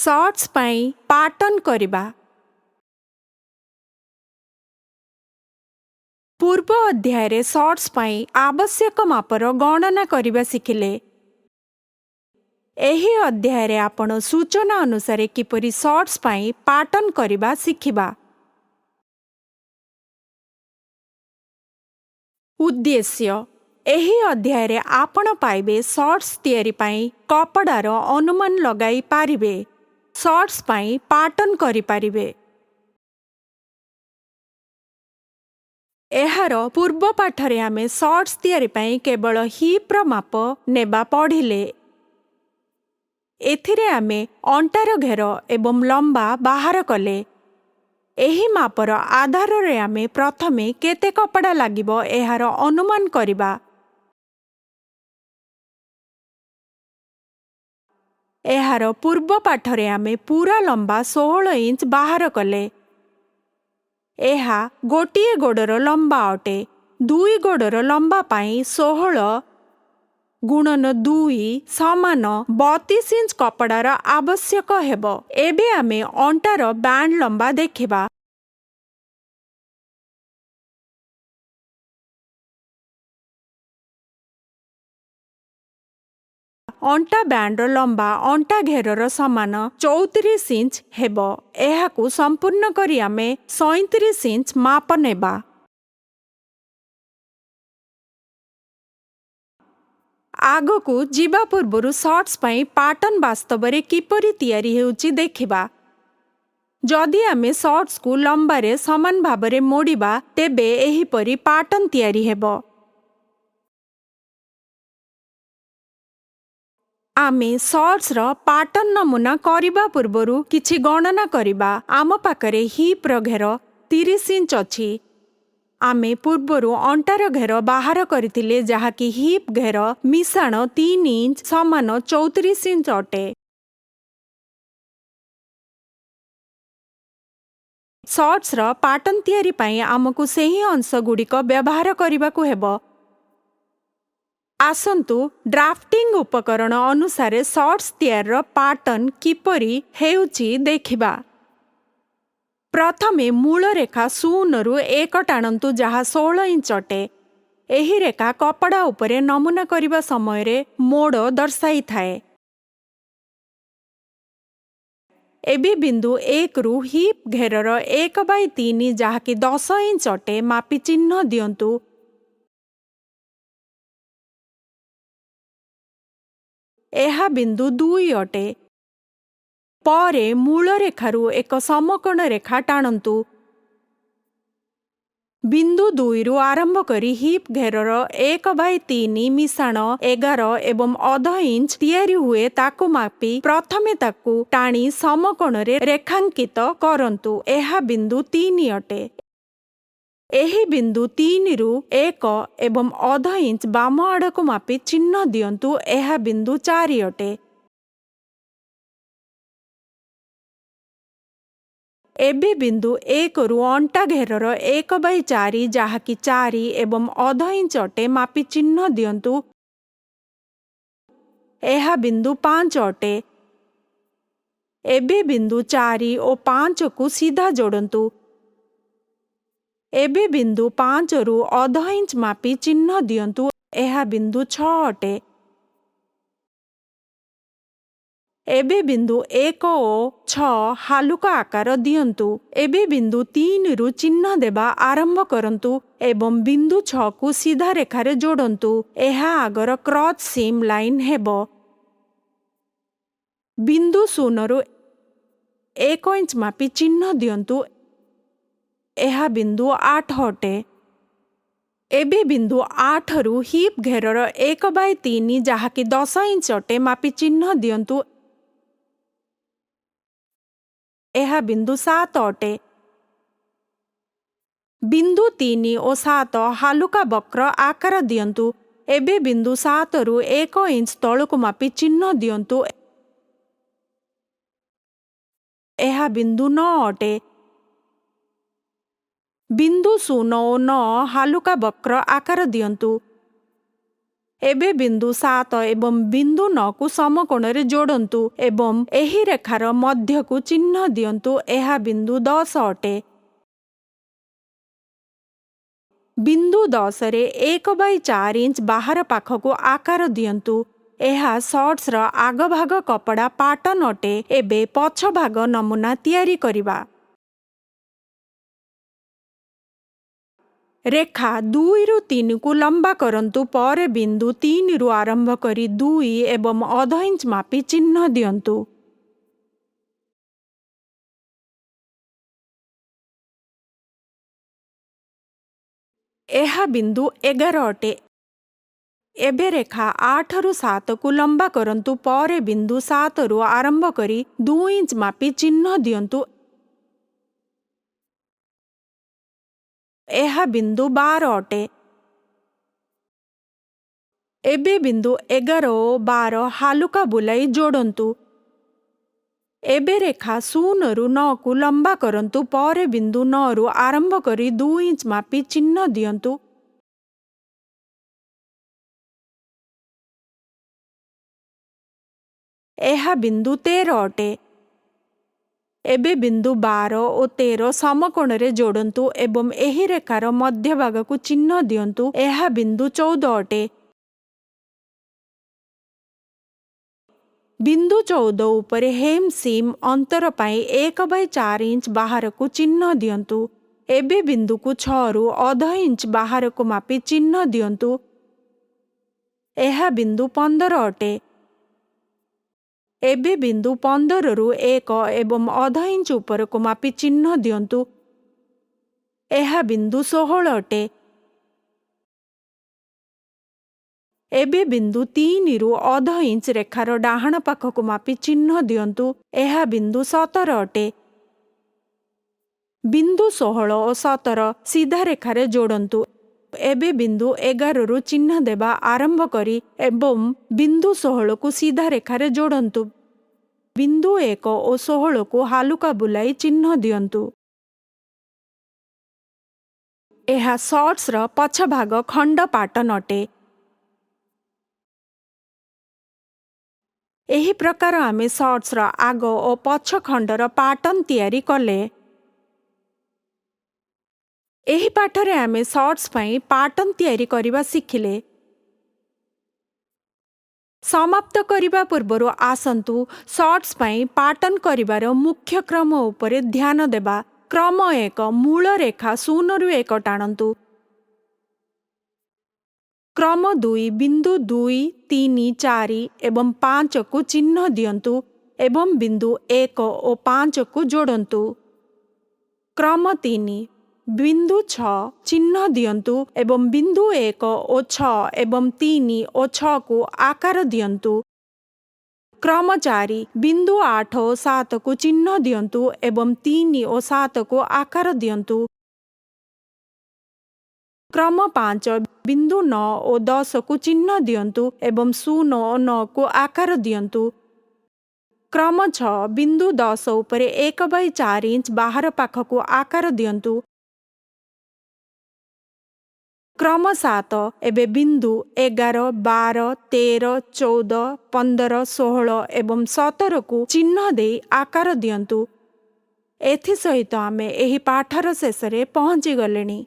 Shorts पाई पाटन करिबा। पूर्व अध्याय रे शॉर्ट्स पाई आवश्यक मापर गणना करिबा शिखिले। एही अध्याय रे आपण सूचना अनुसार किपरि शॉर्ट्स पाई पाटन करिबा शिखिबा। उद्देश्य एही अध्याय रे आपण पाइबे शॉर्ट्स तयारी पाई कपड़ार अनुमान लगाई पारिबे, शॉर्ट्स पाई पाटन करि पारिबे। एहार पूर्व पाठरे आमे शॉर्ट्स तयारी पाई केवल हिप्र माप नेबा पढ़िले। एथिरे आमे अंटार घेर एवं लंबा बाहर कले। एही मापर आधार रे आमे प्रथमे केते कपड़ा लागिबो एहार अनुमान करिबा। एहार पूर्व पाठरे आमे पूरा लंबा 16 इंच बाहर कले। एहा गोटिए गोड़र लंबा अटे। दुई गोड़र लंबा पाई 16 गुणन 2 समान 32 इंच कपड़ार आवश्यक हेबो। एबे आमे अंटार बैंड लंबा देखिबा। अंटा बैंड लंबा अंटा घेरर समान 34 इंच हेबो। एहाकु संपूर्ण करी आमे 37 इंच माप नेबा। आगकु जीवा पूर्वरु शॉर्ट्स पाई पाटन वास्तवरे किपरि तयारी हेउची देखिबा। जदि आमे शॉर्ट्स को लंबारे समान भाबरे मोड़िबा तेबे एहिपरि पाटन तयारी हेबो। आमे शॉर्ट्स रो पाटन नमूना करिबा पूर्वरु किछि गणना करिबा। आम पाकरे हिप रो घेर 30 इंच अछि। आमे पूर्वरु अंटार घेर बाहर करथिले जहाकि हिप घेर मिसाण 3 इंच समान 34 इंच अटे। शॉर्ट्स रो पाटन तयारी पाई आमकु सेही अंश गुड़िक व्यवहार करिबाकु हेबो। आसंतु ड्राफ्टिंग उपकरण अनुसारे शॉर्ट्स तयार पाटन किपरि हेउची देखिबा। प्रथमे मूल रेखा 0 रु 1 टाणन्तु जहा 16 इंच अटे। एही रेखा कपड़ा उपरे नमूना करिबा समय रे मोड़ दर्शाई थाए। एबी बिंदु 1 रु हिप घेरर 1/3 जहाकि 10 इंच अटे मापी चिन्ह दियंतु। एहा बिंदु 2 अटे। परे मूल रेखारु एक समकोण रेखा टाणन्तु। बिंदु 2 रु आरंभ करी हिप घेरर 1/3 मिसाण 11 एवं अध इंच तयारी हुए ताकु मापी प्रथमे ताकु टाणी समकोण रे रेखांकित करन्तु। एहा बिंदु 3 अटे। एही बिंदु 3 रु 1 एवं अध इंच बाम आड़कु मापी चिन्ह दियंतु। एहा बिंदु 4 अटे। एबे बिंदु 1 रु अंटा घेरर 1/4 जहाकि 4 एवं अध इंच अटे मापी चिन्ह दियंतु। एहा बिंदु 5 अटे। एबे बिंदु 4 और 5 को सीधा जोड़न्तु। एबे बिंदु 5 रु अध इंच मापी चिन्ह दियंतु। एहा बिंदु 6 अटे। एबे बिंदु 1 और 6 हालुका आकार दियंतु। एबे बिंदु 3 रु चिन्ह देबा आरंभ करन्तु एवं बिंदु 6 को सीधा रेखारे जोड़न्तु। एहा आगर क्रॉस सीम लाइन हेबो। बिंदु 0 रु 1 इंच मापी चिन्ह दियंतु। एहा बिंदु 8 अटे। एबे बिंदु 8 रु हिप घेरर 1/3 जहाकि 10 इंच अटे मापी चिन्ह दियंतु। एहा बिंदु 7 अटे। बिंदु 3 और 7 हालुका वक्र आकार दियंतु। एबे बिंदु 7 रु 1 इंच तळकु मापी चिन्ह दियंतु। एहा बिंदु 9 अटे। बिंदु 0 और 9 हालुका वक्र आकार दियंतु। एबे बिंदु 7 एवं बिंदु 9 को समकोण जोड़न्तु एवं एही रेखार मध्य को चिन्ह दियंतु। एहा बिंदु 10 अटे। बिंदु 10 रे 1/4 इंच बाहर पाख को आकार दियंतु। एहा शॉर्ट्स रो आग भाग कपड़ा पाटन अटे। एबे पछ भाग नमूना तैयारी करिबा। रेखा 2 रु 3 को लंबा करंतु। पर बिंदु 3 रु आरंभ करी 2 एवं अध इंच मापी चिन्ह दियंतु। एहा बिंदु 11 अटे। एबे रेखा 8 रु 7 को लंबा करंतु। पर बिंदु 7 रु आरंभ करी 2 इंच मापी चिन्ह दियंतु। एहा बिंदु 12 अटे। एबे बिंदु 11 और 12 हालुका बुलाई जोड़न्तु। एबे रेखा 0 रु 9 को लंबा करंतु। पर बिंदु 9 रु आरंभ करी 2 इंच मापी चिन्ह दियंतु। एहा बिंदु 13 अटे। एबे बिंदु 12 और 13 समकोण रे जोड़न्तु एवं एही रेखार मध्य भाग को चिन्ह दियंतु। एहा बिंदु 14 अटे। बिंदु 14 उपरे हेम सीम अंतर पाई 1/4 इंच बाहर को चिन्ह दियंतु। एबे बिंदु को 6 रु अध इंच बाहर को मापी चिन्ह दियंतु। एहा बिंदु 15 अटे। एबे बिंदु 15 रु 1 एवं अध इंच ऊपर को मापी चिन्ह दियंतु। एहा बिंदु 16 अटे। एबे बिंदु 3 रु अध इंच रेखार डाहाण पाख को मापी चिन्ह दियंतु। एहा बिंदु 17 अटे। बिंदु 16 और 17 सीधा रेखारे जोड़न्तु। एबे बिंदु 11 रु चिन्ह देबा आरंभ करी एवं बिंदु 16 को सीधा रेखारे जोड़न्तु। बिंदु 1 और 16 को हालुका बुलाई चिन्ह दियंतु। एहा शॉर्ट्स रो पछ भाग खंड पाटन अटे। एही प्रकार आमे शॉर्ट्स रो आग और पछ खंडर पाटन तैयारी कले। एही पाठरे आमे शॉर्ट्स पई पाटन तैयारी करिबा सिखिले। समाप्त करिबा पूर्वरु आसंतु शॉर्ट्स पई पाटन करिबार मुख्य क्रम उपरे ध्यान देबा। क्रम 1 मूल रेखा 0 रु 1 टाणन्तु। क्रम 2 बिंदु 2, 3, 4 एवं 5 को चिन्ह दियंतु एवं बिंदु 1 और 5 को जोड़न्तु। क्रम 3 बिंदु 6 चिन्ह दियंतु एवं बिंदु 1 और 6 एवं 3 और 6 को आकार दियंतु। क्रम 4 बिंदु 8 और 7 को चिन्ह दियंतु एवं 3 और 7 को आकार दियंतु। क्रम 5 बिंदु 9 और 10 को चिन्ह दियंतु एवं 0 और 9 को आकार दियंतु। क्रम 6 बिंदु 10 उपरे 1/4 इंच बाहर पाख को आकार दियंतु। क्रम 7 एबे बिंदु 11, 12, 13, 14, 15, 16 एवं 17 को चिन्ह दे आकार दियंतु। एथि सहित आमे एही पाठर शेषरे पहुंची गलेनी।